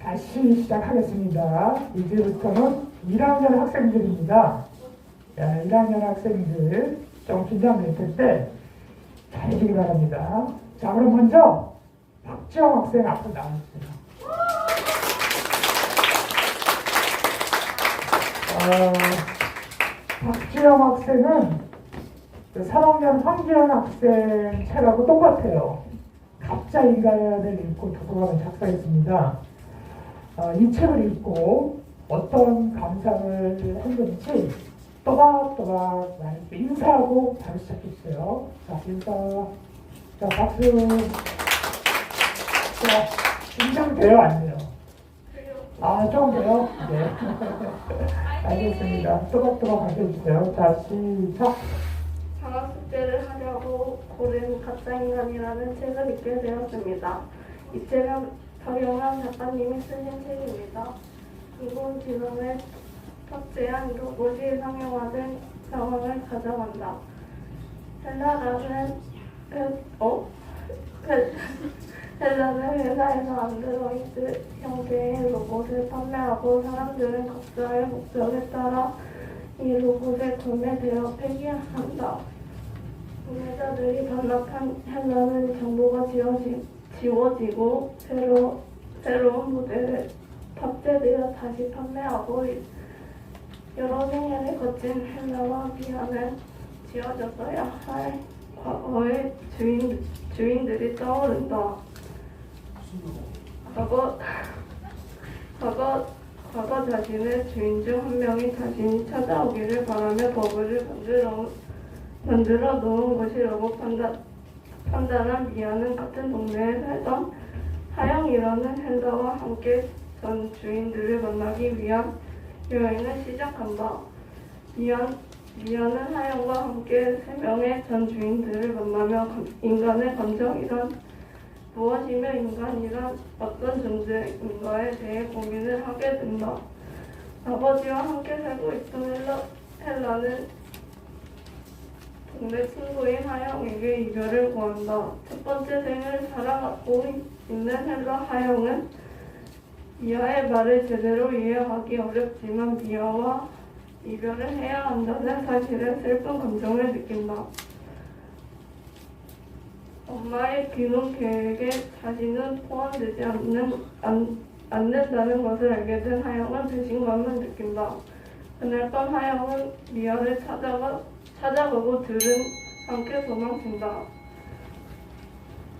다시 시작하겠습니다. 이제부터는 1학년 학생들입니다. 1학년 학생들 좀 긴장될 텐데 잘 해주기 바랍니다. 자, 그럼 먼저 박지영 학생 앞으로 나와주세요. 박지영 학생은 3학년 황지연 학생 책하고 똑같아요. 가짜 인간을 읽고 독후감을 작성했습니다. 이 책을 읽고 어떤 감상을 했는지 또박또박 인사하고 바로 시작했어요. 자, 인사. 자, 박수. 자, 긴장돼요? 안 돼요? 좀 돼요? 네. 알겠습니다. 또박또박 가르쳐주세요. 자, 시작. 방학 숙제를 하려고 고른 가짜인간이라는 책을 읽게 되었습니다. 이 책은 박영환 작가님이 쓰신 책입니다. 이번 지론에 탑재한 로봇이 상용화된 상황을 가져간다. 헬라라는 회사에서 안드로이드 형태의 로봇을 판매하고 사람들은 각자의 목적에 따라 이 로봇에 구매되어 폐기한다. 구매자들이 반납한 헬라는 정보가 지워지고 새로운 모델에 탑재되어 다시 판매하고 여러 생애를 거친 헬라와 미아는 지워졌어야 할 과거의 주인들이 떠오른다. 과거 자신의 주인 중 한 명이 자신이 찾아오기를 바라며 버블을 만들어 놓은 것이라고 판단한 미아는 같은 동네에 살던 하영이라는 헬라와 함께 전 주인들을 만나기 위한 여행을 시작한다. 미아는 하영과 함께 3명의 전 주인들을 만나며 인간의 감정이란 무엇이며 인간이란 어떤 존재인가에 대해 고민을 하게 된다. 아버지와 함께 살고 있던 헬라는 동네 친구인 하영에게 이별을 구한다. 첫 번째 생을 살아가고 있는 헬라 하영은 미아의 말을 제대로 이해하기 어렵지만 미아와 이별을 해야 한다는 사실에 슬픈 감정을 느낀다. 엄마의 귀농 계획에 자신은 포함되지 않는다는 것을 알게 된 하영은 배신감을 느낀다. 그날 밤 하영은 미아를 찾아가고 둘은 함께 도망친다.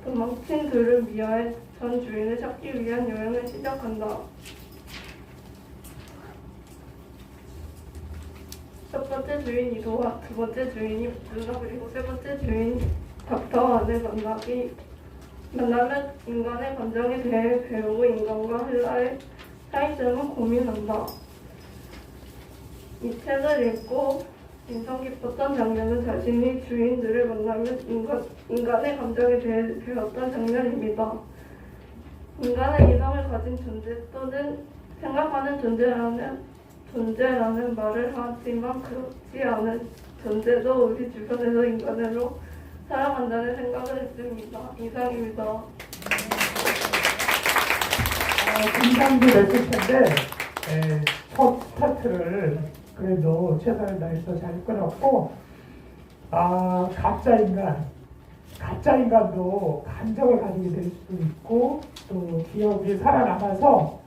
도망친 둘은 미아의 전 주인을 찾기 위한 여행을 시작한다. 첫 번째 주인 이도와 두 번째 주인이 누나 그리고 세 번째 주인 닥터와를 만나면 인간의 감정에 대해 배우고 인간과 헬라의 차이점을 고민한다. 이 책을 읽고 인상 깊었던 장면은 자신이 주인들을 만나면 인간의 감정에 대해 배웠던 장면입니다. 인간은 이성을 가진 존재 또는 생각하는 존재라는 말을 하지만 그렇지 않은 존재도 우리 주변에서 인간으로 살아간다는 생각을 했습니다. 이상입니다. 긴장도 됐을 텐데 첫 스타트를 그래도 최선을 다해서 잘 끊었고 가짜 인간도 감정을 가지게 될 수도 있고 또 기억이 살아남아서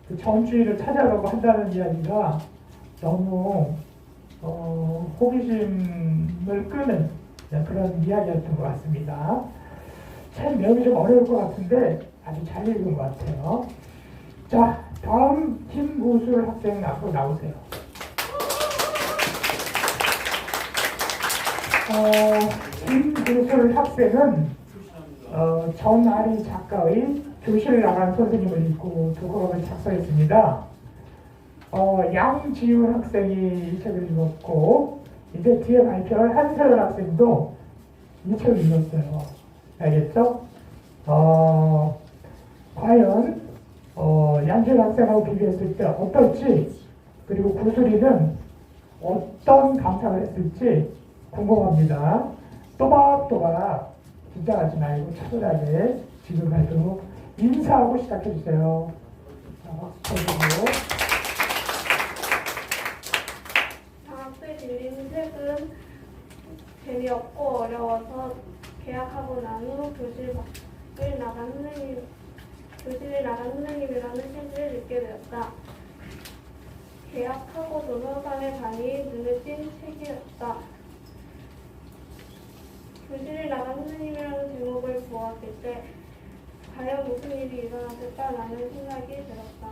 그 전주인을 찾아가고 한다는 이야기가 너무 호기심을 끄는 그런 이야기였던 것 같습니다. 책 내용이 좀 어려울 것 같은데 아주 잘 읽은 것 같아요. 자, 다음 김구술 학생 앞으로 나오세요. 김구술 학생은 전아리 작가의 교실을 나간 선생님을 읽고 독후감을 작성했습니다. 양지훈 학생이 이 책을 읽었고 이제 뒤에 발표할 한세연 학생도 이 책을 읽었어요. 알겠죠? 과연 양지훈 학생하고 비교했을 때 어떨지 그리고 구슬이는 어떤 감상을 했을지 궁금합니다. 또박또박 긴장하지 말고 차분하게 지금 발표 인사하고 시작해주세요. 자, 박수 쳐주고. 방학 때 빌린 책은 재미없고 어려워서 개학하고 난 후 교실에 나간 선생님이라는 책을 읽게 되었다. 개학하고 도서관에 가니 눈에 띈 책이었다. 교실에 나간 선생님이라는 제목을 보았을 때 과연 무슨 일이 일어났을까라는 생각이 들었다.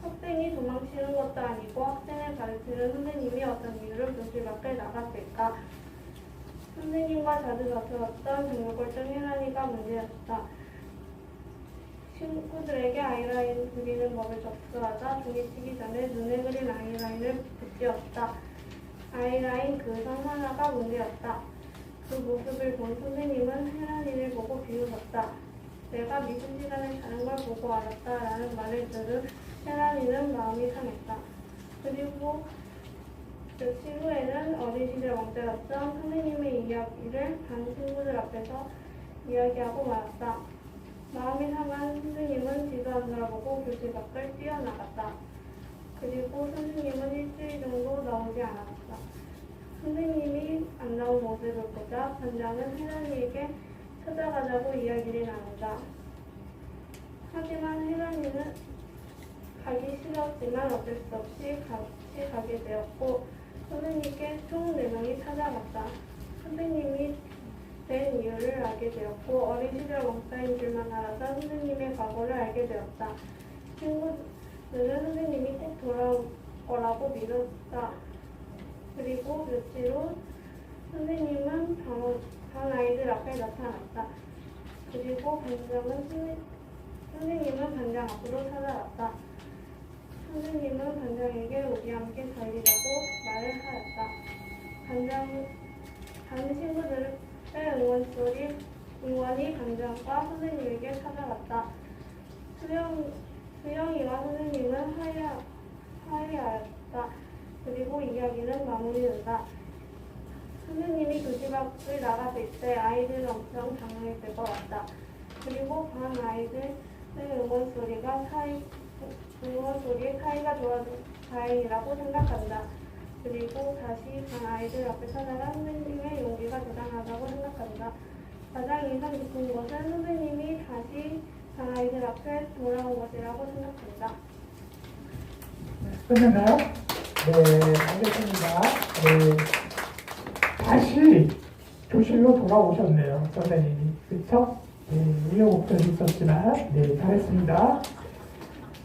학생이 도망치는 것도 아니고 학생을 가르치는 선생님이 어떤 이유로 교실 밖을 나갔을까? 선생님과 자주 다투었던 등록골등 혜란이가 문제였다. 친구들에게 아이라인 그리는 법을 접수하자 종이치기 전에 눈에 그린 아이라인을 붙였다. 아이라인 그 선 하나가 문제였다. 그 모습을 본 선생님은 혜란이를 보고 비웃었다. 내가 미술 시간에 다른 걸 보고 알았다라는 말을 들은 혜란이는 마음이 상했다. 그리고 며칠 후에는 어린 시절 왕자였던 선생님의 이야기를 반 친구들 앞에서 이야기하고 말았다. 마음이 상한 선생님은 지도 안 돌아보고 교실 밖을 뛰어나갔다. 그리고 선생님은 일주일 정도 나오지 않았다. 선생님이 안 나온 모습을 보자 반장은 혜란이에게 찾아가자고 이야기를 나눈다. 하지만 혜란이는 가기 싫었지만 어쩔 수 없이 같이 가게 되었고 선생님께 총 4명이 찾아갔다. 선생님이 된 이유를 알게 되었고 어린 시절 왕따인 줄만 알아서 선생님의 과거를 알게 되었다. 친구들은 선생님이 꼭 돌아올 거라고 믿었다. 그리고 며칠 후 선생님은 반 아이들 앞에 나타났다. 그리고 선생님은 반장 앞으로 찾아왔다. 선생님은 반장에게 우리 함께 달리자고 말을 하였다. 반 친구들의 응원이 반장과 선생님에게 찾아갔다. 수영이와 선생님은 화해하였다. 그리고 이야기는 마무리된다. 선생님이 교실 밖을 나갔을 때 아이들은 엄청 당황했을 것 같다. 그리고 반 아이들의 응원 소리에 사이가 좋아져 다행이라고 생각한다. 그리고 다시 반 아이들 앞에 찾아가 선생님의 용기가 대단하다고 생각한다. 가장 인상 깊은 것은 선생님이 다시 반 아이들 앞에 돌아온 것이라고 생각한다. 끝났나요? 네, 알겠습니다. 네, 다시 교실로 돌아오셨네요, 선생님이. 그쵸? 네, 우여곡절이 있었지만, 네, 잘했습니다.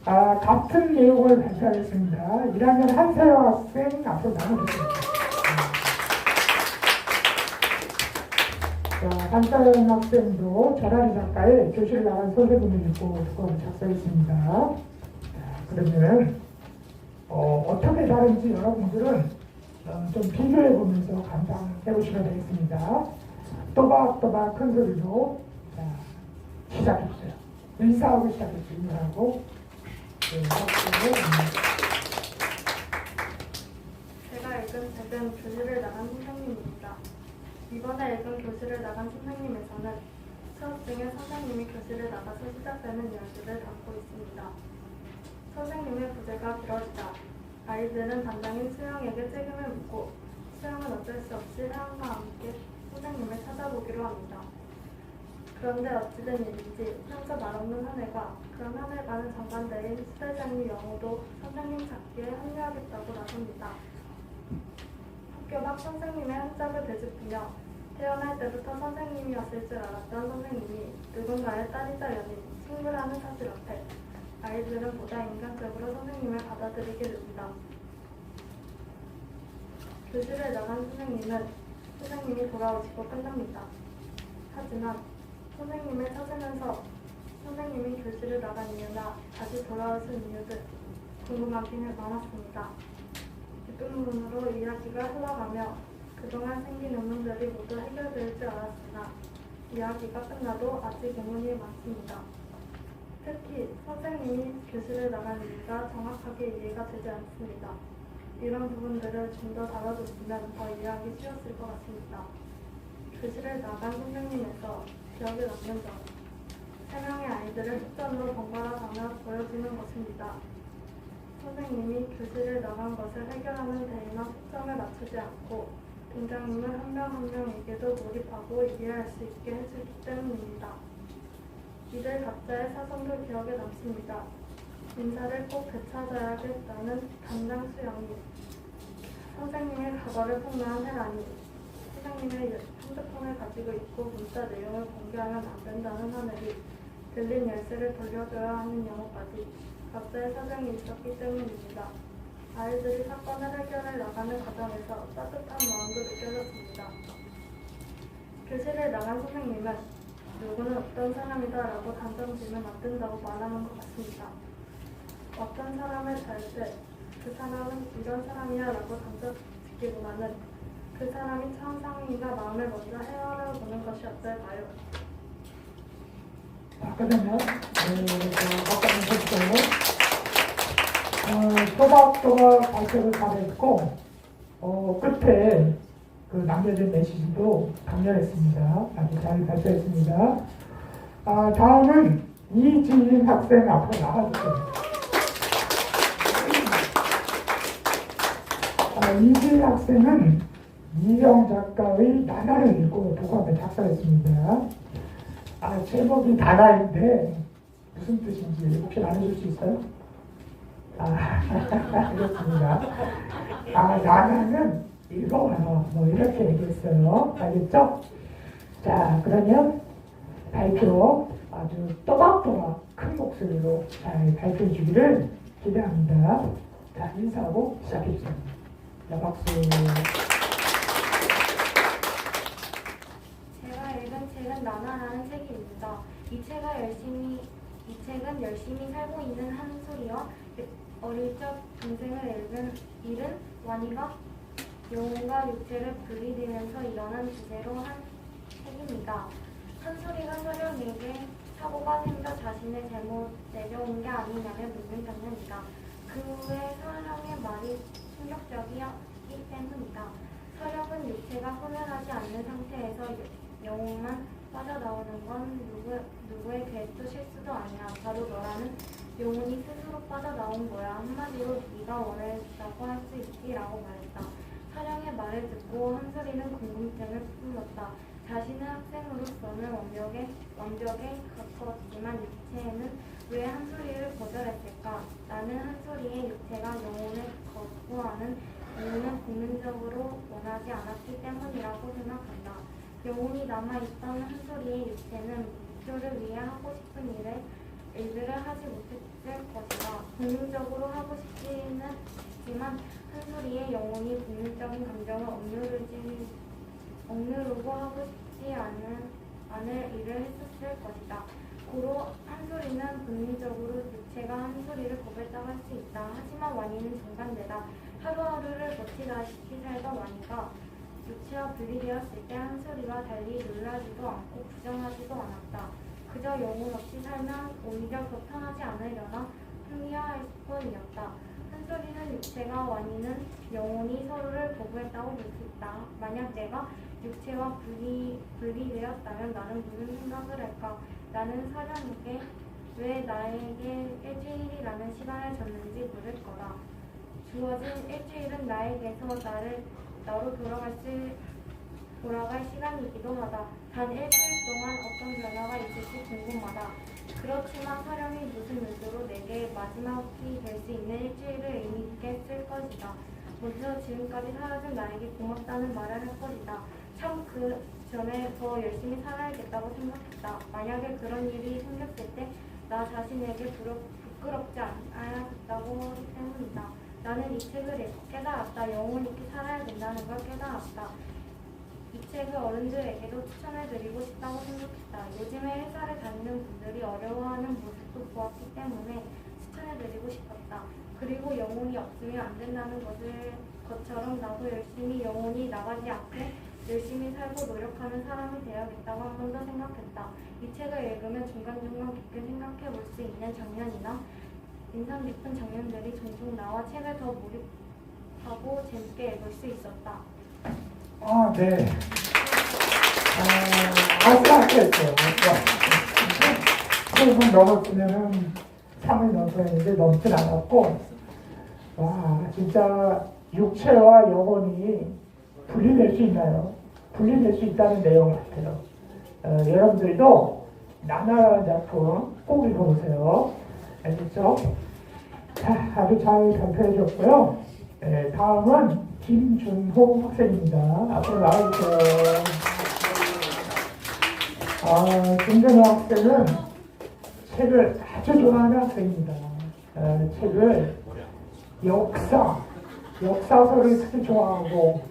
같은 내용을 발표하겠습니다. 1학년 한세영 학생 앞으로 나눠주십니다. 자, 한세영 학생도 전하리 작가의 교실을 나간 선생님을 읽고 그걸 작성했습니다. 자, 그러면 어떻게 다른지 여러분들은 좀 비교해보면서 감상해보시면 되겠습니다. 또박또박 큰 소리로 시작해주세요. 인사하고 시작했죠. 인사하고. 네, 제가 읽은 책은 교실을 나간 선생님입니다. 이번에 읽은 교실을 나간 선생님에서는 수업중에 선생님이 교실을 나가서 시작되는 이야기를 담고 있습니다. 선생님의 부재가 길어지다 아이들은 반장인 수영에게 책임을 묻고 수영은 어쩔 수 없이 혜란과 함께 선생님을 찾아보기로 합니다. 그런데 어찌된 일인지 평소 말없는 하늘과 그런 하늘과는 정반대인 수대장이 영호도 선생님 찾기에 합류하겠다고 나섭니다. 학교 밖 선생님의 한짝을 되짚으며 태어날 때부터 선생님이었을 줄 알았던 선생님이 누군가의 딸이자 연인, 친구라는 사실 앞에 아이들은 보다 인간적으로 선생님을 받아들이게 됩니다. 교실에 나간 선생님이 돌아오시고 끝납니다. 하지만 선생님을 찾으면서 선생님이 교실을 나간 이유나 다시 돌아오신 이유들 궁금한 게 많았습니다. 뒷부분으로 이야기가 흘러가며 그동안 생긴 의문들이 모두 해결될 줄 알았으나 이야기가 끝나도 아직 의문이 많습니다. 특히 선생님이 교실을 나간 이유가 정확하게 이해가 되지 않습니다. 이런 부분들을 좀 더 다뤄줬으면 더 이해하기 쉬웠을 것 같습니다. 교실을 나간 선생님에서 기억에 남는 점 3명의 아이 아이들을 습관으로 번갈아 가며 보여주는 것입니다. 선생님이 교실을 나간 것을 해결하는 데에나 초점을 맞추지 않고 동장님을 한 명 한 명에게도 몰입하고 이해할 수 있게 해주기 때문입니다. 이들 각자의 사성도 기억에 남습니다. 인사를 꼭 되찾아야겠다는 담당 수영이, 선생님의 과거를 폭로한 헤라니, 선생님의 핸드폰을 가지고 있고 문자 내용을 공개하면 안 된다는 하늘이, 들린 열쇠를 돌려줘야 하는 영어까지 각자의 사정이 있었기 때문입니다. 아이들이 사건을 해결해 나가는 과정에서 따뜻한 마음도 느껴졌습니다. 교실을 나간 선생님은 누구는 어떤 사람이다라고 단정 지으면 안 된다고 말하는 것 같습니다. 어떤 사람을 잘 때 그 사람은 이런 사람이야라고 단정 짓기보다는 그 사람이 상상이나 마음을 먼저 헤아려 보는 것이 어떨까요? 자, 그러면 박사님 보시고 또박또박 발표를 잘했고 끝에 그 남겨진 메시지도 강렬했습니다. 아주 잘 발표했습니다. 다음은 이지인 학생 앞으로 나와주세요. 이지인 학생은 이영 작가의 나나를 읽고 도감을 작성했습니다. 제목이 나나인데 무슨 뜻인지 혹시 알려줄 수 있어요? 알겠습니다. 나나는 읽어봐요. 뭐 이렇게 얘기했어요. 알겠죠? 자, 그러면 발표 아주 또박또박 큰 목소리로 잘 발표해 주기를 기대합니다. 자, 인사하고 시작해 주세요. 자, 박수. 제가 읽은 책은 나나라는 책입니다. 이 책은 열심히 살고 있는 한솔이와 어릴 적 동생을 잃은 완이가 영혼과 육체를 분리되면서 일어난 주제로 한 책입니다. 한솔이가 서령에게 사고가 생겨 자신을 잘못 내려온 게 아니냐며 묻는 장면이다. 그 후에 서령의 말이 충격적이었기 때문이다. 서령은 육체가 소멸하지 않는 상태에서 영혼만 빠져나오는 건 누구의 계획도 실수도 아니야. 바로 너라는 영혼이 스스로 빠져나온 거야. 한마디로 네가 원했다고 할 수 있지라고 말했다. 서령의 말을 듣고 한솔이는 궁금증을 품었다. 자신은 학생으로서는 완벽에 가까웠지만 육체는 왜 한솔이를 거절했을까? 나는 한솔이의 육체가 영혼을 거부하는 이유는 본능적으로 원하지 않았기 때문이라고 생각한다. 영혼이 남아있던 한솔이의 육체는 목표를 위해 하고 싶은 일들을 하지 못했을 것이다. 본능적으로 하고 싶지는 했지만 한솔이의 영혼이 본능적인 감정을 억누르고 하고 싶지 않을 일을 했었을 것이다. 고로 한솔이는 본능적으로 육체가 한솔이를 거부했다고 할 수 있다. 하지만 완이는 정반대다. 하루하루를 거치다시피 살던 완이가 육체와 분리되었을 때 한솔이와 달리 놀라지도 않고 부정하지도 않았다. 그저 영혼 없이 살면 오히려 더 편하지 않으려나 흥미해할 뿐이었다. 한솔이는 육체가 완이는 영혼이 서로를 거부했다고 볼 수 있다. 만약 내가 육체와 분리되었다면 나는 무슨 생각을 할까? 나는 서령에게 왜 나에게 일주일이라는 시간을 줬는지 물을 거다. 주어진 일주일은 나에게서 나로 돌아갈 시간이기도 하다. 단 일주일 동안 어떤 변화가 있을지 궁금하다. 그렇지만 서령이 무슨 의도로 내게 마지막이 될 수 있는 일주일을 의미 있게 쓸 것이다. 먼저 지금까지 살아준 나에게 고맙다는 말을 할 것이다. 참 그 전에 더 열심히 살아야겠다고 생각했다. 만약에 그런 일이 생겼을 때 나 자신에게 부끄럽지 않아야겠다고 하기 때문이다. 나는 이 책을 읽고 깨달았다. 영혼 있게 살아야 된다는 걸 깨달았다. 이 책을 어른들에게도 추천해드리고 싶다고 생각했다. 요즘에 회사를 다니는 분들이 어려워하는 모습도 보았기 때문에 추천해드리고 싶었다. 그리고 영혼이 없으면 안 된다는 것처럼 나도 열심히 영혼이 나가지 않게 열심히 살고 노력하는 사람이 되어야겠다고 한 번 더 생각했다. 이 책을 읽으면 중간중간 깊게 생각해 볼 수 있는 장면이나 인상 깊은 장면들이 종종 나와 책을 더 몰입하고 재밌게 읽을 수 있었다. 네. 아슬아슬했어요. 3분 넘었으면은 3을 넘어야 되는데 넘진 않았고, 와, 진짜 육체와 영혼이 분리될 수 있나요? 분리될 수 있다는 내용 같아요. 여러분들도 나나라는 작품 꼭 읽어보세요. 알겠죠? 자, 아주 잘 발표해 줬고요. 다음은 김준호 학생입니다. 앞으로 나와주세요. 김준호 학생은 책을 아주 좋아하는 학생입니다. 책을 역사서를 특히 좋아하고,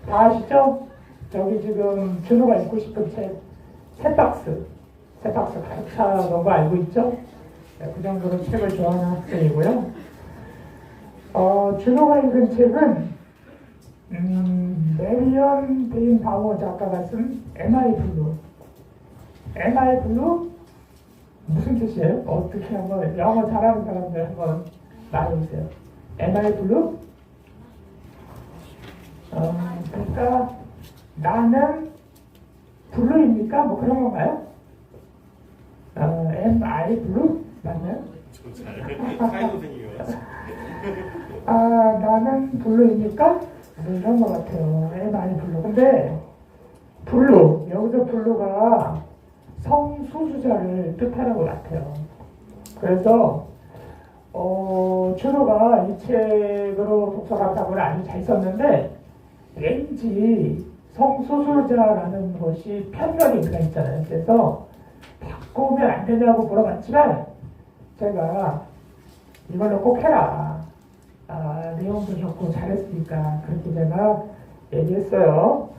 다 아시죠? 저기 지금 준호가 읽고 싶은 책, 새 박스 가득 차는 거 알고 있죠? 그 정도로 책을 좋아하는 학생이고요. 준호가 읽은 책은 메리언 데인 바워 작가가 쓴 MI 블루. MI 블루? 무슨 뜻이에요? 어떻게 한번 영어 잘하는 사람들 한번 말해보세요. MI 블루? 그러니까 나는 블루입니까? 뭐 그런 건가요? MI 블루? 맞나요? 나는 블루입니까? 뭐 이런 것 같아요. MI 블루. 근데 블루, 여기서 블루가 성소수자를 뜻하는 것 같아요. 그래서 준호가 이 책으로 독서 감상을 아주 잘 썼는데, 왠지 성소수자라는 것이 편견이 들어 있잖아요. 그래서 바꾸면 안 되냐고 물어봤지만, 제가 이걸로 꼭 해라. 내용도 좋고 잘했으니까 그렇게 제가 얘기했어요.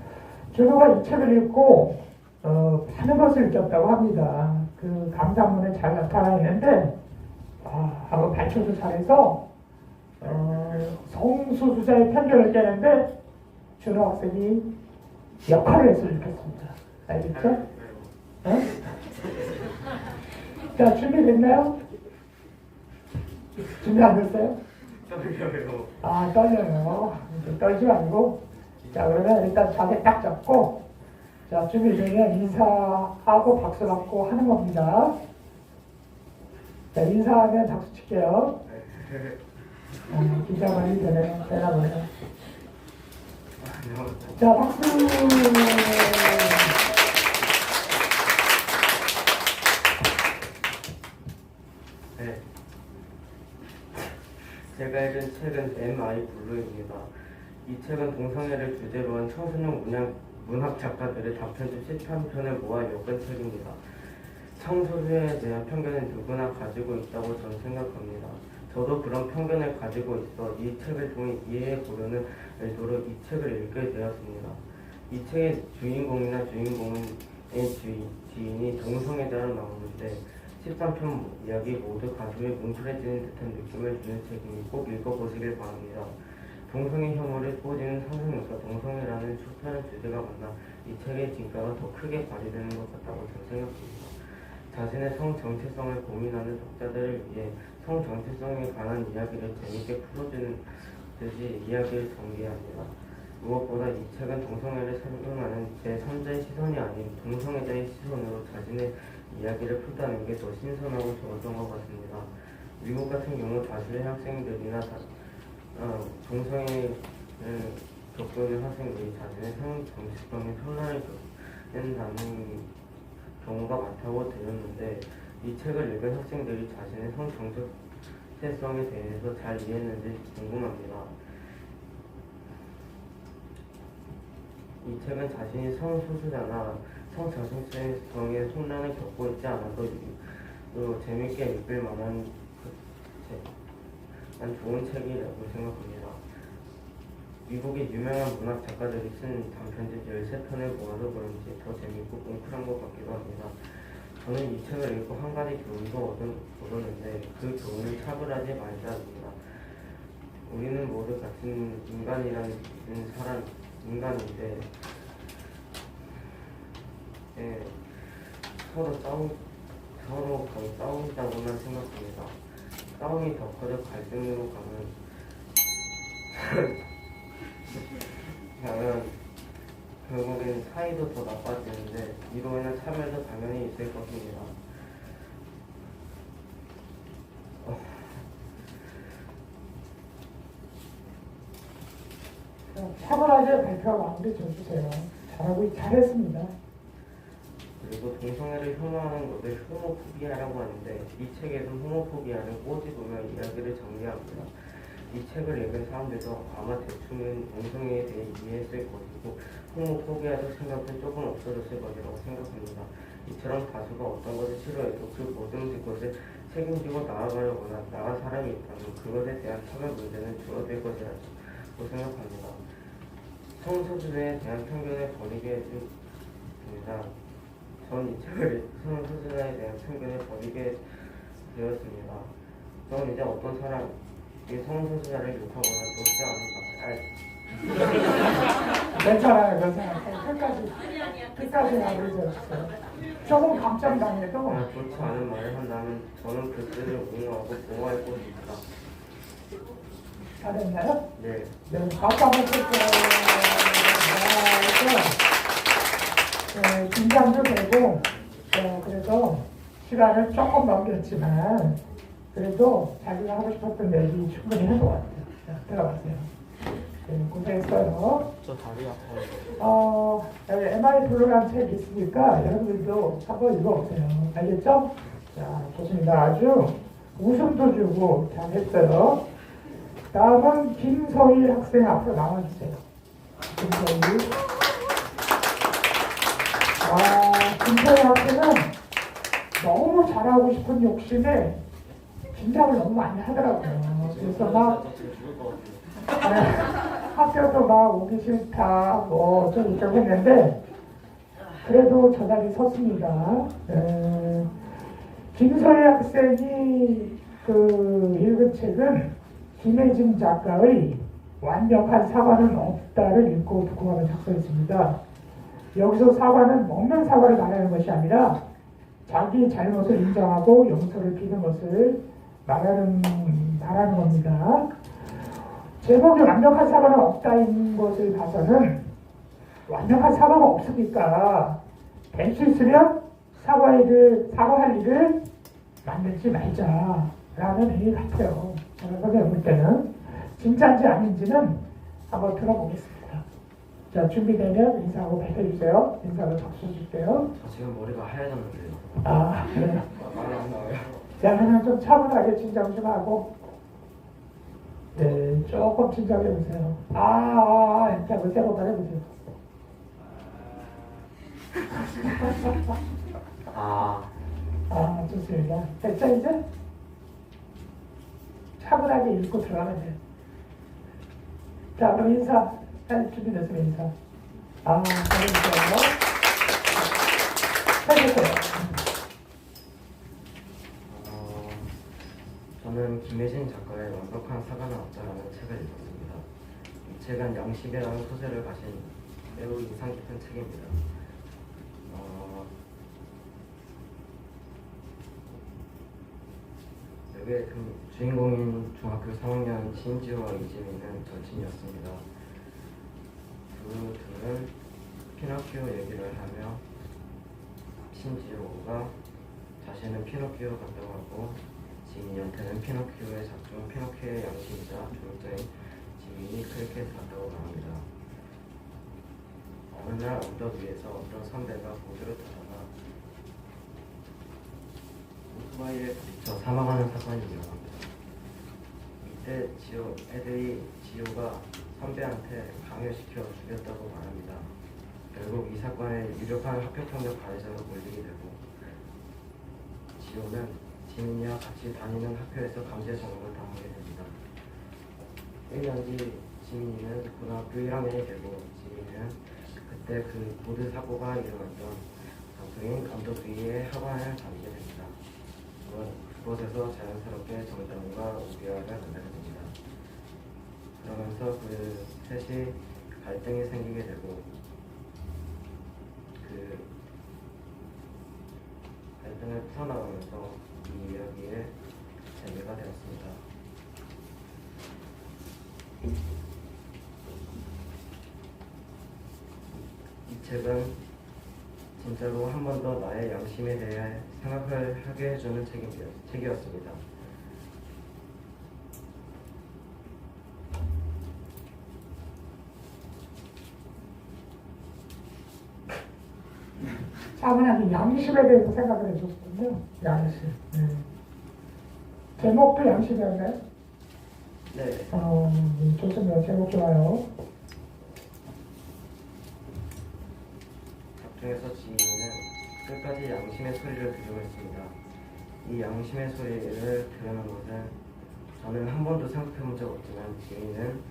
준호가 이 책을 읽고 많은 것을 느꼈다고 합니다. 그 감상문에 잘 나타나 있는데, 한번 발표도 잘해서 성소수자의 편견을 깨는데 준호 학생이 역할을 했으면 좋겠습니다. 알겠죠? 네? 자, 준비됐나요? 준비 안 됐어요? 떨려요. 떨려요. 떨지 말고. 자, 그러면 일단 자세 딱 잡고, 자, 준비되면 인사하고 박수 받고 하는 겁니다. 자, 인사하면 박수 칠게요. 기자 많이 되나 보네요. 자, 박수! 네. 제가 읽은 책은 MI 블루입니다. 이 책은 동성애를 주제로 한 청소년 문학 작가들의 단편집 13편을 모아 엮은 책입니다. 성소수자에 대한 편견은 누구나 가지고 있다고 저는 생각합니다. 저도 그런 편견을 가지고 있어 이 책을 통해 이해해 보려는 의도로 이 책을 읽게 되었습니다. 이 책의 주인공이나 주인공의 지인이 동성애자로 나오는데 13편 이야기 모두 가슴이 뭉클해지는 듯한 느낌을 주는 책이니 꼭 읽어보시길 바랍니다. 동성애 혐오를 꼬지는 상상력과 동성애라는 수많은 주제가 만나 이 책의 진가가 더 크게 발휘되는 것 같다고 저는 생각합니다. 자신의 성 정체성을 고민하는 독자들을 위해 성 정체성에 관한 이야기를 재밌게 풀어주는 듯이 이야기를 전개합니다. 무엇보다 이 책은 동성애를 설명하는 제3자의 시선이 아닌 동성애자의 시선으로 자신의 이야기를 풀다는 게 더 신선하고 좋았던 것 같습니다. 미국 같은 경우 다수의 학생들이나 동성애를 겪는 학생들이 자신의 성 정체성에 혼란을 겪는다는 경우가 많다고 들었는데, 이 책을 읽은 학생들이 자신의 성 정체성에 대해서 잘 이해했는지 궁금합니다. 이 책은 자신이 성소수자나 성자성성의 혼란을 겪고 있지 않아도 재밌게 읽을 만한 좋은 책이라고 생각합니다. 미국의 유명한 문학 작가들이 쓴 단편집 13편을 모아서 그런지 더 재밌고 뭉클한 것 같기도 합니다. 저는 이 책을 읽고 한 가지 교훈도 얻었는데, 그 교훈은 차별하지 말자입니다. 우리는 모두 같은 인간인데 서로 거의 싸운다고만 생각합니다. 싸움이 더 커져 갈등으로 가면 결국엔 사이도 더 나빠지는데, 이로 인한 차별도 당연히 있을 것입니다. 차분하게 발표 마무리 줘주세요. 잘했습니다. 그리고 동성애를 혐오하는 것을 호모포비아라고 하는데 이 책에서 호모포비아는 꼬집으며 이야기를 정리합니다. 이 책을 읽은 사람들도 아마 대충은 동성애에 대해 이해했을 것이고 호모포비아도 생각은 조금 없어졌을 것이라고 생각합니다. 이처럼 가수가 어떤 것을 싫어해도 그 모든 것을 책임지고 나아가려거나 나갈 사람이 있다면 그것에 대한 차별 문제는 줄어들 것이라고 생각합니다. 성소수자에 대한 편견을 버리게 됩니다. 전 이 책을 성소수자에 대한 편견을 버리게 되었습니다. 저는 이제 어떤 사람이 성소수자를 욕하거나 그렇지 않은 괜찮아요. 끝까지 마무리 줘주세요. 조금 감정당해도 좋지 않은 말을 한다면 저는 그 뜻을 옹호하고 보호할 것입니다. 잘했나요? 네. 네, 박수 한번 칠게요. 긴장도 되고, 그래서 시간을 조금 넘겼지만, 그래도 자기가 하고 싶었던 얘기 충분히 한 것 같아요. 자, 들어가세요. 네, 고생했어요. 저 다리 아파요. 여기 MI 블루라는 책이 있으니까 여러분들도 한번 읽어보세요. 알겠죠? 자, 좋습니다. 아주 웃음도 주고 잘했어요. 다음은 김서희 학생 앞으로 나와주세요. 김서희. 김서희 학생은 너무 잘하고 싶은 욕심에 긴장을 너무 많이 하더라고요. 그래서 막 학교도 막 오기 싫다, 좀 이렇게 했는데, 그래도 저 자리 섰습니다. 김서희 학생이 읽은 책은 김혜진 작가의 완벽한 사과는 없다를 읽고 독후감을 작성했습니다. 여기서 사과는 먹는 사과를 말하는 것이 아니라 자기 잘못을 인정하고 용서를 비는 것을 말하는 겁니다. 제목이 완벽한 사과는 없다인 것을 봐서는 완벽한 사과가 없으니까 될 수 있으면 사과할 일을 만들지 말자라는 의미 같아요. 제가 볼 때는 진짜인지 아닌지는 한번 들어보겠습니다. 자, 준비되면 인사하고 발표해주세요. 인사로 박수 줄게요. 저 지금 머리가 하얘졌는데요. 그래요. 말이 안 나와요. 자, 그냥 좀 차분하게 진정 좀 하고, 네, 조금 진정해보세요. 자, 그 세번 해보세요. 좋습니다. 됐죠, 이제? 차분하게 읽고 들어가면 돼요. 자, 그럼 인사. 준비됐으면 인사. 잘해주세요. 해주세요. 저는 김혜진 작가의 완벽한 사과는 없다라는 책을 읽었습니다. 이 책은 양심이라는 소재를 가진 매우 인상 깊은 책입니다. 여기에 주인공인 중학교 3학년 신지호와 이지민은 절친이었습니다. 그 둘은 피노키오 얘기를 하며 신지호가 자신은 피노키오 같다고 하고 지민이한테는 피노키오의 작중 피노키오의 양심이자 조력자인 지민이 크리켓을 한다고 말합니다. 어느 날 언덕 위에서 어떤 선배가 보드를 타다가 오토바이에 부딪혀 사망하는 사건이 일어납니다. 이때 애들이 지호가 선배한테 강요시켜 죽였다고 말합니다. 결국 이 사건에 유력한 합격학력 가해자로 몰리게 되고 지호는 지민이와 같이 다니는 학교에서 강제 전학을 당하게 됩니다. 1년 뒤 지민이는 고등학교 1학년이 되고 지민이는 그때 그 보드 사고가 일어났던 장소인 감독위의 학원을 다니게 됩니다. 그곳에서 자연스럽게 정다운과 오비아를 만나게 됩니다. 그러면서 그 셋이 갈등이 생기게 되고 그 갈등을 풀어나가면서 이 이야기의 재미가 되었습니다. 이 책은 진짜로 한 번 더 나의 양심에 대해 생각을 하게 해주는 책이었습니다. 아니, 양심에 대해서 생각을 해줬군요. 양심. 제목도 양심이었나요? 네. 좋습니다. 제목 좋아요. 작중에서 지인은 끝까지 양심의 소리를 들으고 있습니다. 이 양심의 소리를 들으는 것은 저는 한 번도 생각해 본 적 없지만 지인은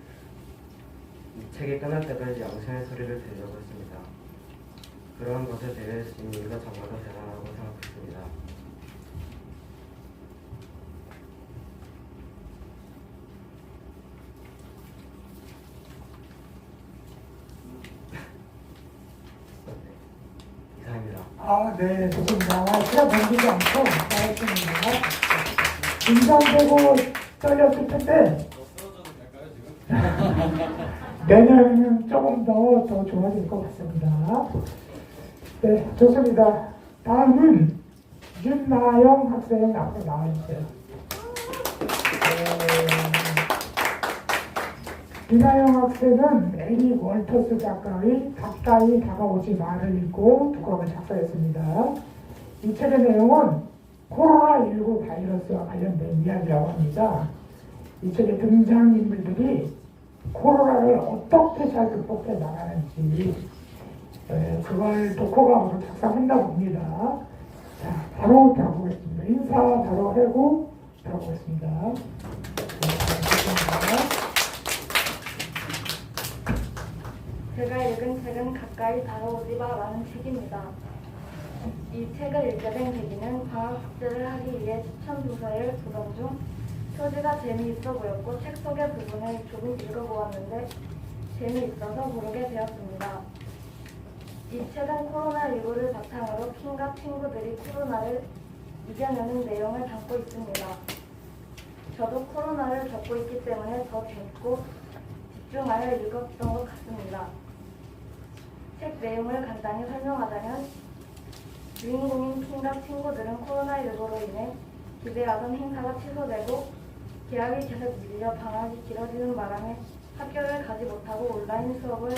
이 책이 끝날 때까지 양심의 소리를 들으려고 했습니다. 그런 것에 대해 지인이가 정말 더 대단하다고 생각했습니다. 이상입니다. 네, 좋습니다. 시간 넘기지 않고 잘했습니다. 긴장되고 떨렸을 텐데 내년에는 조금 더 좋아질 것 같습니다. 네, 좋습니다. 다음은 윤나영 학생 앞으로 나와주세요. 윤나영 학생은 에리 월터스 작가의 가까이 다가오지 마를 읽고 독후감을 작성했습니다. 이 책의 내용은 코로나19 바이러스와 관련된 이야기라고 합니다. 이 책의 등장인물들이 코로나를 어떻게 잘 극복해 나가는지 그걸 독후감으로 작성한다고 합니다. 자, 바로 들어보겠습니다. 인사 바로 하고 들어보겠습니다. 제가 읽은 책은 가까이 다가오지 마라는 책입니다. 이 책을 읽게 된 계기는 방학 숙제를 하기 위해 추천 도서를 보던 중 표지가 재미있어 보였고 책 속의 부분을 조금 읽어보았는데 재미있어서 고르게 되었습니다. 이 책은 코로나19를 바탕으로 킨과 친구들이 코로나를 이겨내는 내용을 담고 있습니다. 저도 코로나를 겪고 있기 때문에 더 재밌고 집중하여 읽었던 것 같습니다. 책 내용을 간단히 설명하자면 주인공인 킨과 친구들은 코로나19로 인해 기대하던 행사가 취소되고 계약이 계속 밀려 방학이 길어지는 바람에 학교를 가지 못하고 온라인 수업을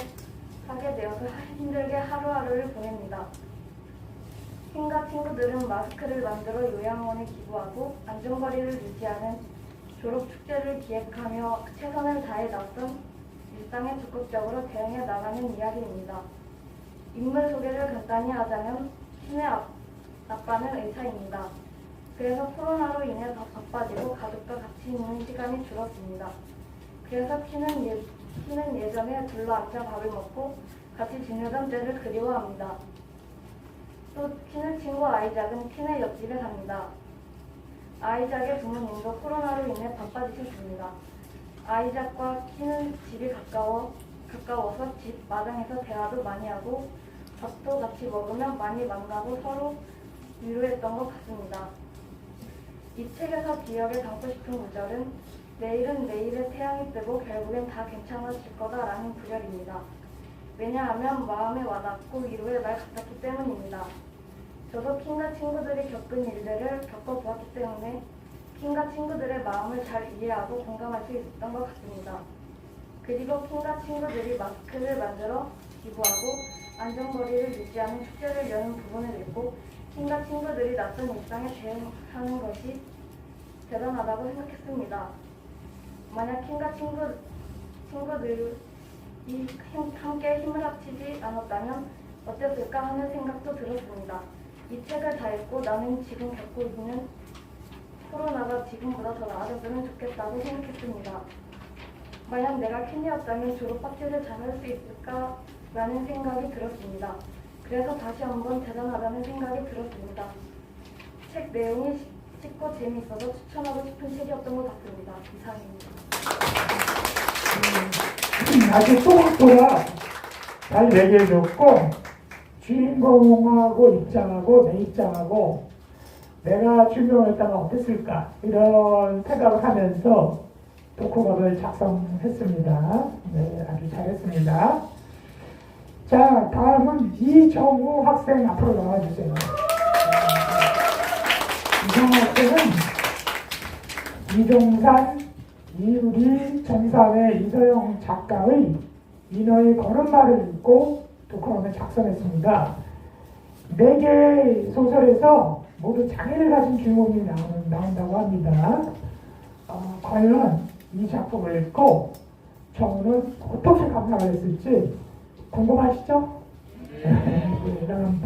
하게 되어서 힘들게 하루하루를 보냅니다. 킨과 친구들은 마스크를 만들어 요양원에 기부하고 안전거리를 유지하는 졸업 축제를 기획하며 최선을 다해 낯선 일상에 적극적으로 대응해 나가는 이야기입니다. 인물 소개를 간단히 하자면 킨의 아빠는 의사입니다. 그래서 코로나로 인해 더 바빠지고 가족과 같이 있는 시간이 줄었습니다. 그래서 킨은 예전에 둘러앉아 밥을 먹고 같이 지내던 때를 그리워합니다. 또 킨의 친구 아이작은 킨의 옆집에 삽니다. 아이작의 부모님도 코로나로 인해 바빠지셨습니다. 아이작과 킨은 집이 가까워서 집 마당에서 대화도 많이 하고 밥도 같이 먹으면 많이 만나고 서로 위로했던 것 같습니다. 이 책에서 기억에 담고 싶은 구절은 내일은 내일의 태양이 뜨고 결국엔 다 괜찮아질 거다라는 구절입니다. 왜냐하면 마음에 와닿고 위로의 말 같았기 때문입니다. 저도 킨과 친구들이 겪은 일들을 겪어보았기 때문에 킨과 친구들의 마음을 잘 이해하고 공감할 수 있었던 것 같습니다. 그리고 킨과 친구들이 마스크를 만들어 기부하고 안전거리를 유지하는 축제를 여는 부분을 읽고 킨과 친구들이 낯선 일상에 대응하는 것이 대단하다고 생각했습니다. 만약 킨과 친구들이 함께 힘을 합치지 않았다면 어땠을까 하는 생각도 들었습니다. 이 책을 다 읽고 나는 지금 겪고 있는 코로나가 지금보다 더 나아졌으면 좋겠다고 생각했습니다. 만약 내가 킨이었다면 졸업 파티를 잘 할 수 있을까라는 생각이 들었습니다. 그래서 다시 한번 대단하다는 생각이 들었습니다. 책 내용이 쉽고 재미있어서 추천하고 싶은 책이었던 것 같습니다. 이상입니다. 아주 또또라 잘 얘기해줬고 주인공하고 입장하고 내 입장하고 내가 주인공이었다면 어땠을까 이런 생각을 하면서 독후감을 작성했습니다. 네, 아주 잘했습니다. 자, 다음은 이정우 학생 앞으로 나와주세요. 이정우 학생은 이종산, 이유리, 전사회, 이서영 작가의 인어의 걸음마를 읽고 독후감을 작성했습니다. 4개의 소설에서 모두 장애를 가진 주인공이 나온다고 합니다. 과연 이 작품을 읽고 정우는 어떻게 감상을 했을지 궁금하시죠? 네, 그럼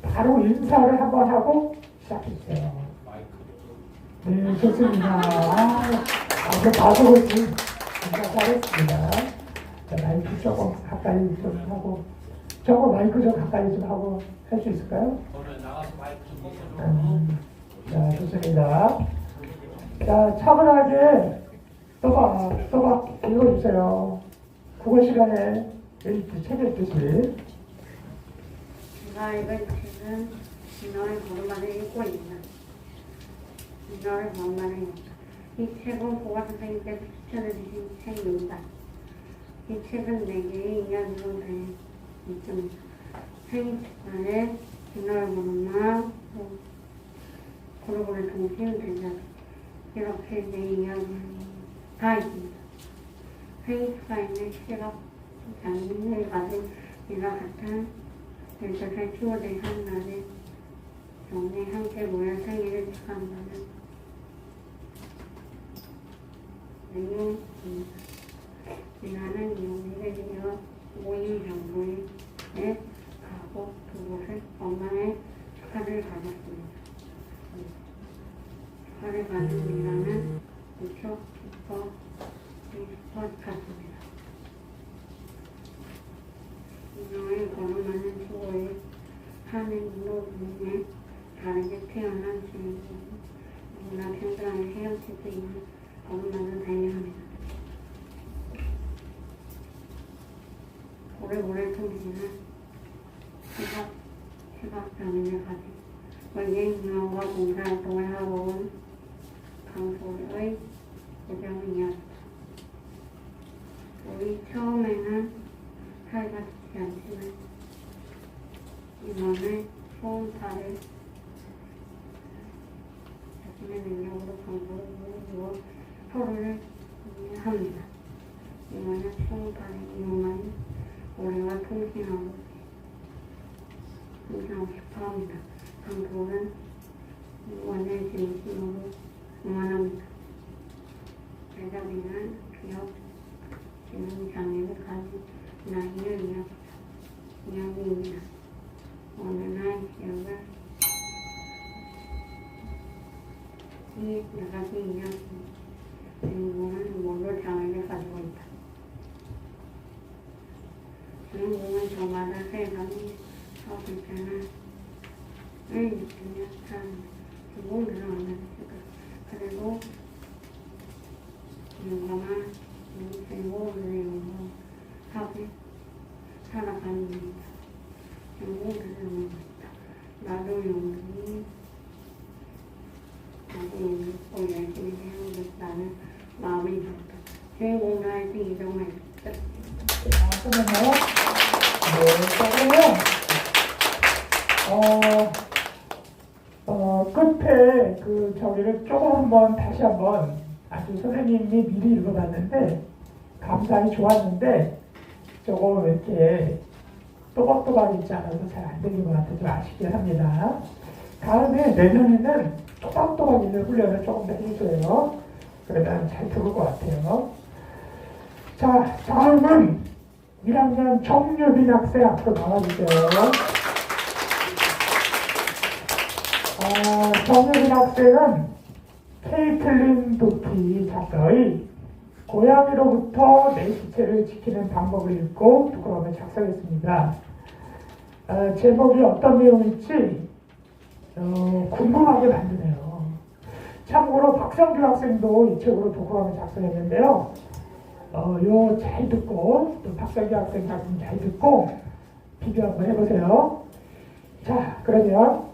바로 인사를 한번 하고 시작해주세요. 네, 좋습니다. 아주 가족을 인사 잘했습니다. 자, 마이크 조금 가까이 좀 하고, 저거 마이크 좀 가까이 좀 하고 할 수 있을까요? 자, 좋습니다. 자, 차분하게 또박 읽어주세요. 국어 시간에 책 읽듯이. 제가 읽은 책은 너의 걸음마를 읽고 있는 너의 걸음마를 읽다. 이 책은 고가 선생님께서 추천해 주신 책입니다. 이 책은 4개의 이야기로 되어 있습니다. 생일날에 너의 걸음마, 고르고르 동심 대전 이렇게 4 이야기 다 있습니다. 생일가 있는 시각 장면을 가진 이와 같은 열정을 키워낸 한 날에 동네 함께 모여 생일을 축하한다는 내용입니다. 나는 용기를 이어 모임 정부에 가고 그곳을 엄마의 축하를 받았습니다. 축하를 받은 미라는 무척 기뻐 갔습니다. 너의 걸음하는 수고에 하는 이모분에 다르게 태어난 주인공 누구나 평등하게 헤어질 수 있는 걸음마는 다양합니다. 오래오래 통신은 시각 장애를 가진 원예인명과 봉사활동을 하고 온 강소의 고정이었다. 우리 처음에는 사이가 좋지 않지만 이번에 소음파를 자신의 능력으로 강도를 이루어 서로를 이해합니다. 이번에 소음파를 이용한 우리와 통신하고 싶어합니다. 강도는 이번에 진심으로 응원합니다. 제자리는 기억 지능 장애를 가진 나이를 이야기입니다. 어느 날 기억을 이 4가지 이야기 주인공은 모두 장애를 가지고 있다. 주인공은 저마다 3가지 불편함을 느끼며 주인공들을 만났을까. 그리고 용감한 주인공들을 용감하게 살아가는 겁니다. 주인공들을 용감했다. 나도 용기 꼭 열심히 해야겠다는 마음이 들었다. 주인공들한테 이 정말 끝. 끝났나요? 네, 자, 그러면 끝에 저기를 조금 다시 한번 아주 선생님이 미리 읽어봤는데 감상이 좋았는데 조금 이렇게 또박또박 읽지 않아서 잘 안 되는 것 같아서 좀 아쉽긴 합니다. 다음에 내년에는 또박또박 읽는 훈련을 조금 더 해줘요. 그러면 잘 들을 것 같아요. 자, 다음은 1학년 정유빈 학생 앞으로 나와주세요. 정유빈 학생은 케이틀린 도티 작가의 고양이로부터 내 시체를 지키는 방법을 읽고 부끄러움을 작성했습니다. 제목이 어떤 내용일지 궁금하게 만드네요. 참고로 박성규 학생도 이 책으로 부끄러움을 작성했는데요. 요 잘 듣고 또 박성규 학생 작품 잘 듣고 비교 한번 해보세요. 자, 그러면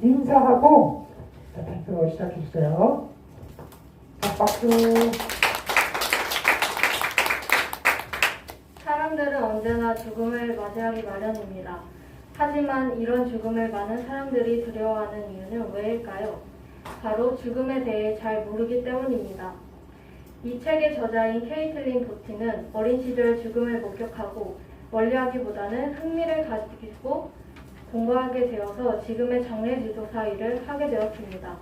인사하고 발표 시작해 주세요. 박수. 사람들은 언제나 죽음을 맞이하기 마련입니다. 하지만 이런 죽음을 많은 사람들이 두려워하는 이유는 왜일까요? 바로 죽음에 대해 잘 모르기 때문입니다. 이 책의 저자인 케이틀린 도티는 어린 시절 죽음을 목격하고 멀리하기보다는 흥미를 가지고 공부하게 되어서 지금의 장례지도사 일을 하게 되었습니다.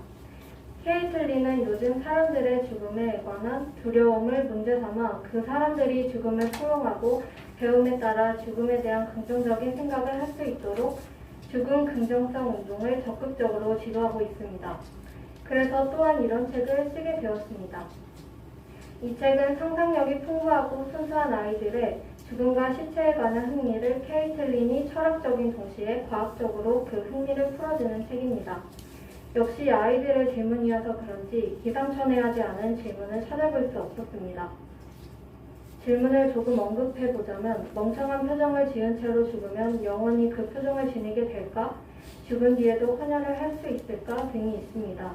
케이틀린은 요즘 사람들의 죽음에 관한 두려움을 문제 삼아 그 사람들이 죽음을 포용하고 배움에 따라 죽음에 대한 긍정적인 생각을 할 수 있도록 죽음 긍정성 운동을 적극적으로 지도하고 있습니다. 그래서 또한 이런 책을 쓰게 되었습니다. 이 책은 상상력이 풍부하고 순수한 아이들의 죽음과 시체에 관한 흥미를 케이틀린이 철학적인 동시에 과학적으로 그 흥미를 풀어주는 책입니다. 역시 아이들의 질문이어서 그런지 기상천외하지 않은 질문을 찾아볼 수 없었습니다. 질문을 조금 언급해보자면 멍청한 표정을 지은 채로 죽으면 영원히 그 표정을 지니게 될까? 죽은 뒤에도 헌혈을 할 수 있을까? 등이 있습니다.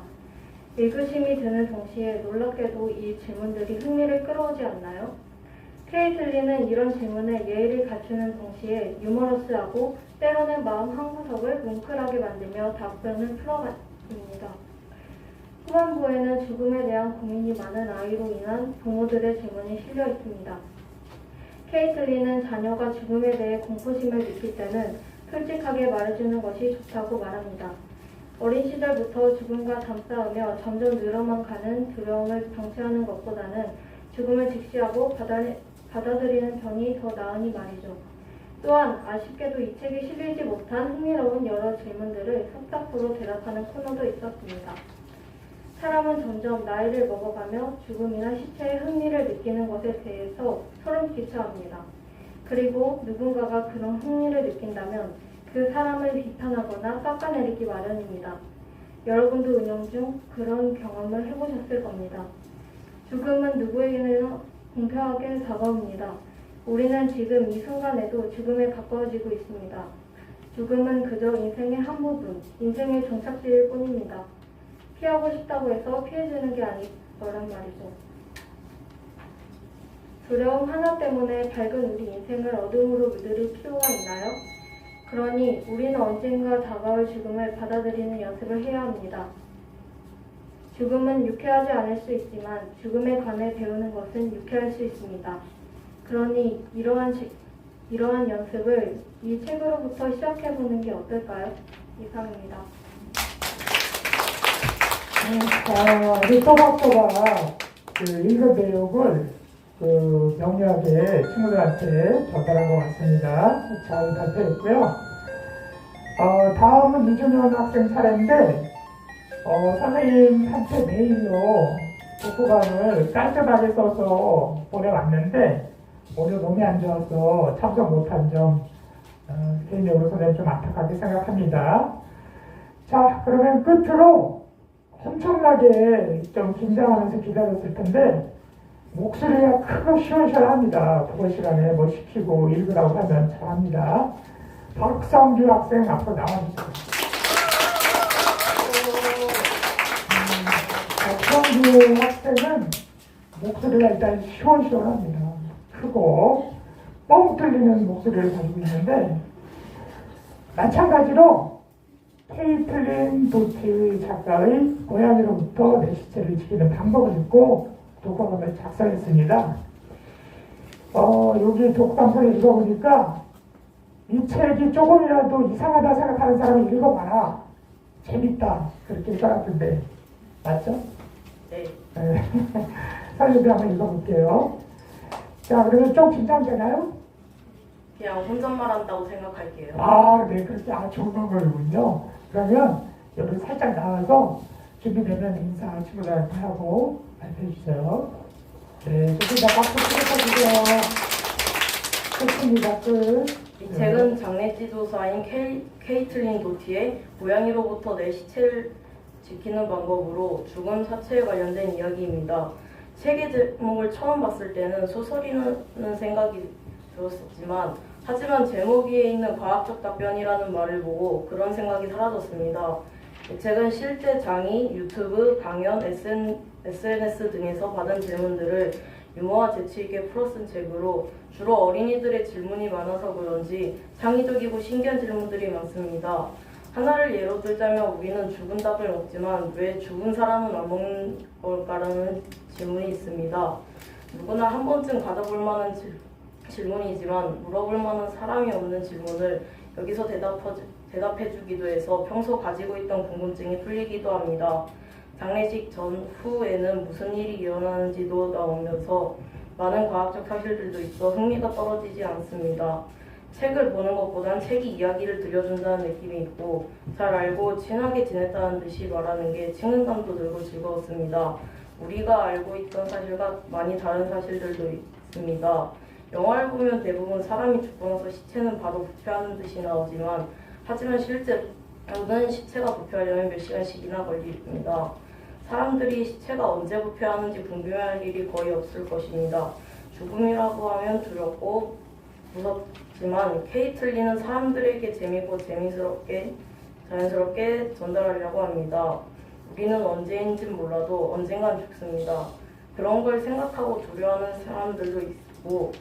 의구심이 드는 동시에 놀랍게도 이 질문들이 흥미를 끌어오지 않나요? 케이틀린은 이런 질문에 예의를 갖추는 동시에 유머러스하고 때로는 마음 한구석을 뭉클하게 만들며 답변을 풀어갑니다. 후반부에는 죽음에 대한 고민이 많은 아이로 인한 부모들의 질문이 실려 있습니다. 케이틀린은 자녀가 죽음에 대해 공포심을 느낄 때는 솔직하게 말해주는 것이 좋다고 말합니다. 어린 시절부터 죽음과 잠싸우며 점점 늘어만 가는 두려움을 방치하는 것보다는 죽음을 직시하고 받아들이는 편이 더 나으니 말이죠. 또한 아쉽게도 이 책에 실리지 못한 흥미로운 여러 질문들을 속닥으로 대답하는 코너도 있었습니다. 사람은 점점 나이를 먹어가며 죽음이나 시체에 흥미를 느끼는 것에 대해서 소름 끼쳐합니다. 그리고 누군가가 그런 흥미를 느낀다면 그 사람을 비판하거나 깎아내리기 마련입니다. 여러분도 운영 중 그런 경험을 해보셨을 겁니다. 죽음은 누구에게나 공평하게 다가옵니다. 우리는 지금 이 순간에도 죽음에 가까워지고 있습니다. 죽음은 그저 인생의 한 부분, 인생의 종착지일 뿐입니다. 피하고 싶다고 해서 피해주는 게 아니거란 말이죠. 두려움 하나 때문에 밝은 우리 인생을 어둠으로 물들일 필요가 있나요? 그러니 우리는 언젠가 다가올 죽음을 받아들이는 연습을 해야 합니다. 죽음은 유쾌하지 않을 수 있지만 죽음에 관해 배우는 것은 유쾌할 수 있습니다. 그러니 이러한 연습을 이 책으로부터 시작해보는 게 어떨까요? 이상입니다. 우리 또박또박 읽은 내용을 명료하게 친구들한테 전달한 것 같습니다. 잘 발표했고요. 다음은 이준현 학생 차례인데 선생님한테 메일로 독후감을 깔끔하게 써서 보내왔는데 오늘 몸이 안 좋아서 참석 못한 점 개인적으로 선생님 좀 안타깝게 생각합니다. 자, 그러면 끝으로 엄청나게 좀 긴장하면서 기다렸을 텐데 목소리가 크고 시원시원합니다. 국어 시간에 뭐 시키고 읽으라고 하면 잘합니다. 박성규 학생 앞으로 나와주세요. 박성규 학생은 목소리가 일단 시원시원합니다. 크고 뻥 뚫리는 목소리를 가지고 있는데 마찬가지로 케이틀린 도티 작가의 고향으로부터 내 시체를 지키는 방법을 읽고 독후감을 작성했습니다. 여기 독후감을 읽어보니까 이 책이 조금이라도 이상하다 생각하는 사람이 읽어봐라. 재밌다. 그렇게 읽어놨던데 맞죠? 네. 사진도 한번 읽어볼게요. 자, 그러면 좀 긴장되나요? 그냥 혼잣말 한다고 생각할게요. 네, 그렇게 좋은 거군요. 그러면 여기 살짝 나와서 준비되면 인사 친구들한테 하고 발표해 주세요. 네, 좋습니다. 박수 쳐주세요. 좋습니다. 끝. 이 책은 장례지도사인 케이틀린 도티의 고양이로부터 내 시체를 지키는 방법으로 죽은 사체에 관련된 이야기입니다. 책의 제목을 처음 봤을 때는 소설이라는 생각이 들었었지만 하지만 제목 위에 있는 과학적 답변이라는 말을 보고 그런 생각이 사라졌습니다. 이 책은 실제 장의, 유튜브, 강연, SNS 등에서 받은 질문들을 유머와 재치있게 풀어쓴 책으로 주로 어린이들의 질문이 많아서 그런지 창의적이고 신기한 질문들이 많습니다. 하나를 예로 들자면 우리는 죽은 닭을 먹지만 왜 죽은 사람은 안 먹는 걸까라는 질문이 있습니다. 누구나 한 번쯤 가져볼 만한 질문이지만 물어볼 만한 사람이 없는 질문을 여기서 대답해주기도 해서 평소 가지고 있던 궁금증이 풀리기도 합니다. 장례식 전후에는 무슨 일이 일어나는지도 나오면서 많은 과학적 사실들도 있어 흥미가 떨어지지 않습니다. 책을 보는 것보단 책이 이야기를 들려준다는 느낌이 있고 잘 알고 친하게 지냈다는 듯이 말하는 게 친근감도 들고 즐거웠습니다. 우리가 알고 있던 사실과 많이 다른 사실들도 있습니다. 영화를 보면 대부분 사람이 죽고 나서 시체는 바로 부패하는 듯이 나오지만 하지만 실제로는 시체가 부패하려면 몇 시간씩이나 걸립니다. 사람들이 시체가 언제 부패하는지 궁금해할 일이 거의 없을 것입니다. 죽음이라고 하면 두렵고 무섭지만 케이틀린은 사람들에게 재미있고 자연스럽게 전달하려고 합니다. 우리는 언제인진 몰라도 언젠간 죽습니다. 그런 걸 생각하고 두려워하는 사람들도 있고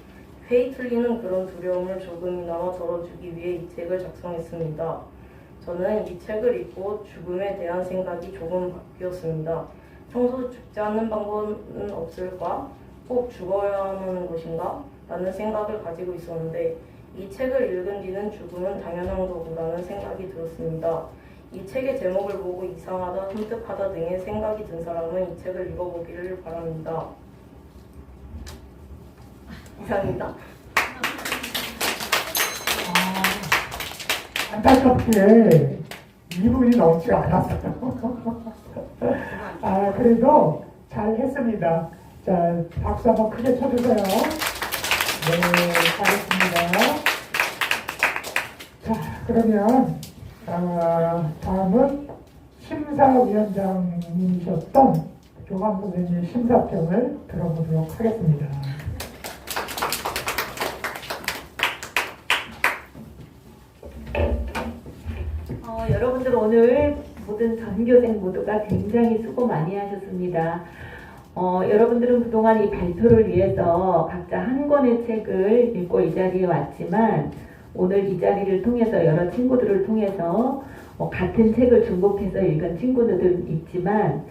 케이틀린은 그런 두려움을 조금이나마 덜어주기 위해 이 책을 작성했습니다. 저는 이 책을 읽고 죽음에 대한 생각이 조금 바뀌었습니다. 평소 죽지 않는 방법은 없을까? 꼭 죽어야만 하는 것인가? 라는 생각을 가지고 있었는데 이 책을 읽은 뒤는 죽음은 당연한 거구나는 생각이 들었습니다. 이 책의 제목을 보고 이상하다, 섬뜩하다 등의 생각이 든 사람은 이 책을 읽어보기를 바랍니다. 이상입니다. 안타깝게 2분이 넘지 않았어요. 그래도 잘 했습니다. 자, 박수 한번 크게 쳐주세요. 네, 잘했습니다. 자, 그러면 다음은 심사위원장님이셨던 교감 선생님의 심사평을 들어보도록 하겠습니다. 여러분들 오늘 모든 전교생 모두가 굉장히 수고 많이 하셨습니다. 여러분들은 그동안 이 발표를 위해서 각자 한 권의 책을 읽고 이 자리에 왔지만 오늘 이 자리를 통해서 여러 친구들을 통해서 같은 책을 중복해서 읽은 친구들도 있지만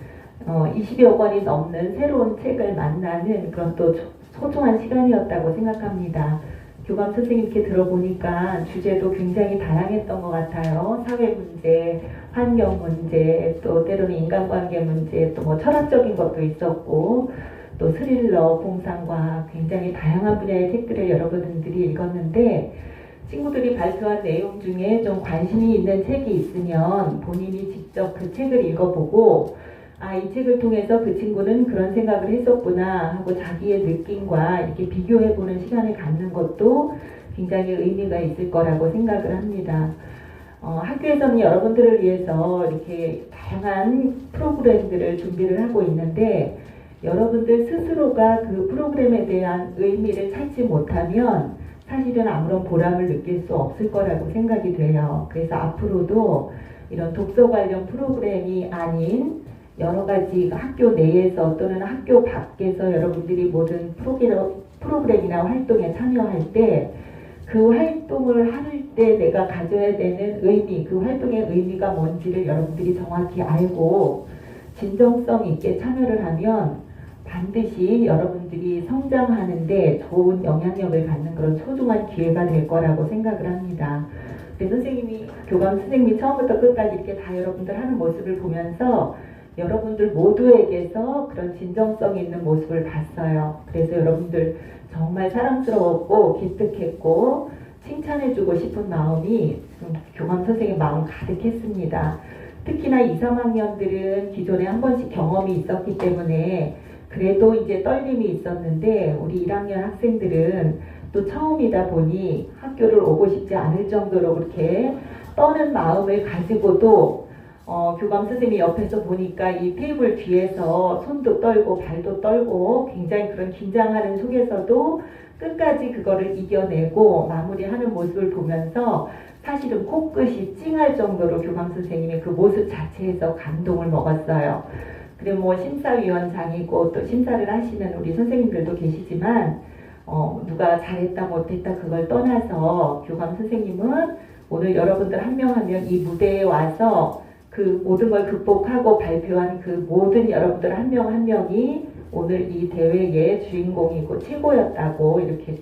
20여 권이 넘는 새로운 책을 만나는 그런 또 소중한 시간이었다고 생각합니다. 교감 선생님께 들어보니까 주제도 굉장히 다양했던 것 같아요. 사회 문제, 환경 문제, 또 때로는 인간관계 문제, 또 뭐 철학적인 것도 있었고, 또 스릴러, 공상과학, 굉장히 다양한 분야의 책들을 여러분들이 읽었는데, 친구들이 발표한 내용 중에 좀 관심이 있는 책이 있으면 본인이 직접 그 책을 읽어보고, 이 책을 통해서 그 친구는 그런 생각을 했었구나 하고 자기의 느낌과 이렇게 비교해보는 시간을 갖는 것도 굉장히 의미가 있을 거라고 생각을 합니다. 학교에서는 여러분들을 위해서 이렇게 다양한 프로그램들을 준비를 하고 있는데 여러분들 스스로가 그 프로그램에 대한 의미를 찾지 못하면 사실은 아무런 보람을 느낄 수 없을 거라고 생각이 돼요. 그래서 앞으로도 이런 독서 관련 프로그램이 아닌 여러 가지 학교 내에서 또는 학교 밖에서 여러분들이 모든 프로그램이나 활동에 참여할 때 그 활동을 할 때 내가 가져야 되는 의미, 그 활동의 의미가 뭔지를 여러분들이 정확히 알고 진정성 있게 참여를 하면 반드시 여러분들이 성장하는데 좋은 영향력을 갖는 그런 소중한 기회가 될 거라고 생각을 합니다. 선생님이, 교감 선생님이 처음부터 끝까지 이렇게 다 여러분들 하는 모습을 보면서 여러분들 모두에게서 그런 진정성 있는 모습을 봤어요. 그래서 여러분들 정말 사랑스러웠고 기특했고 칭찬해주고 싶은 마음이 교감 선생님의 마음 가득했습니다. 특히나 2, 3학년들은 기존에 한 번씩 경험이 있었기 때문에 그래도 이제 떨림이 있었는데 우리 1학년 학생들은 또 처음이다 보니 학교를 오고 싶지 않을 정도로 그렇게 떠는 마음을 가지고도 교감 선생님이 옆에서 보니까 이 테이블 뒤에서 손도 떨고 발도 떨고 굉장히 그런 긴장하는 속에서도 끝까지 그거를 이겨내고 마무리하는 모습을 보면서 사실은 코끝이 찡할 정도로 교감 선생님의 그 모습 자체에서 감동을 먹었어요. 그리고 뭐 심사위원장이고 또 심사를 하시는 우리 선생님들도 계시지만 누가 잘했다 못했다 그걸 떠나서 교감 선생님은 오늘 여러분들 한 명 한 명 이 무대에 와서 그 모든 걸 극복하고 발표한 그 모든 여러분들 한 명 한 명이 오늘 이 대회의 주인공이고 최고였다고 이렇게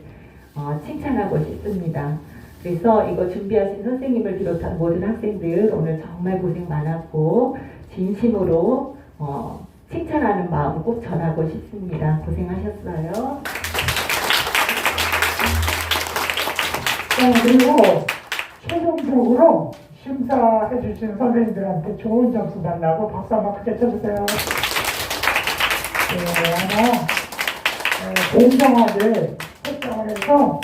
칭찬하고 싶습니다. 그래서 이거 준비하신 선생님을 비롯한 모든 학생들 오늘 정말 고생 많았고 진심으로 칭찬하는 마음 꼭 전하고 싶습니다. 고생하셨어요. 그리고 최종적으로 심사해 주신 선생님들한테 좋은 점수 달라고 박수 한번 크게 쳐주세요. 아마 공정하게 채점을 해서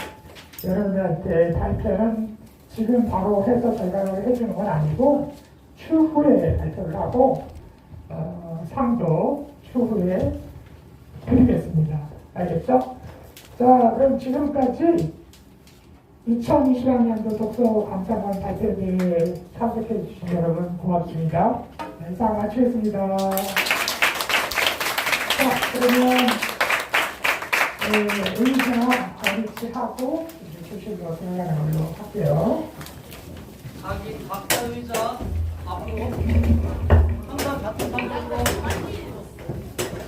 여러분들한테 발표는 지금 바로 해서 저희가 해주는 건 아니고 추후에 발표를 하고 상도 추후에 드리겠습니다. 알겠죠? 자, 그럼 지금까지 2020학년도 독서 감상원 발표회에 참석해 주신 여러분 고맙습니다. 네, 상 마치겠습니다. 자, 그러면 의사 거리치하고 이제 교실로 들어가는 걸로 할게요. 자기 각자 의자 앞으로